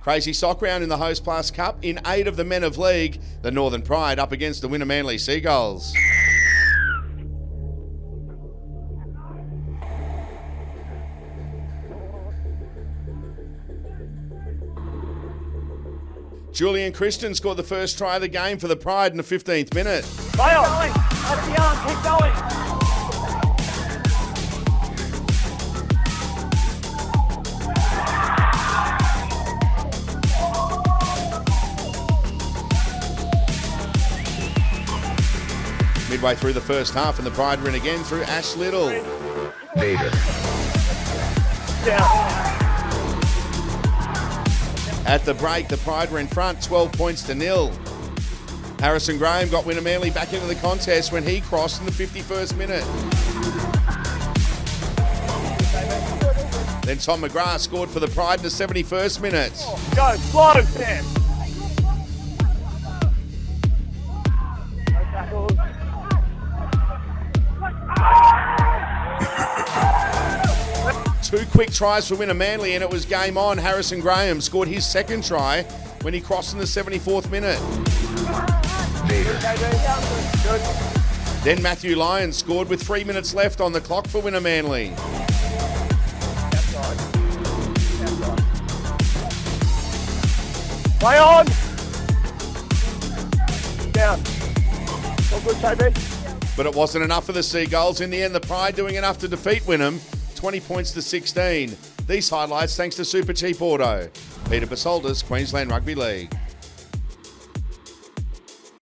Crazy sock round in the HostPlus Cup in 8 of the Men of League. The Northern Pride up against the Wynnum Manly Seagulls. Julian Christian scored the first try of the game for the Pride in the 15th minute. Play on. That's the arm. Keep going. Midway through the first half, and the Pride win again through Ash Little. Vader. Down. At the break, the Pride were in front, 12 points to 0. Harrison Graham got Wynnum Manly back into the contest when he crossed in the 51st minute. Then Tom McGrath scored for the Pride in the 71st minute. Go. Slow, Sam. Two quick tries for Wynnum Manly and it was game on. Harrison Graham scored his second try when he crossed in the 74th minute. Then Matthew Lyons scored with 3 minutes left on the clock for Wynnum Manly. Play on. Down. All good, JB. But it wasn't enough for the Seagulls. In the end, the Pride doing enough to defeat Wynnum, 20 points to 16. These highlights thanks to Super Cheap Auto. Peter Basoldas, Queensland Rugby League.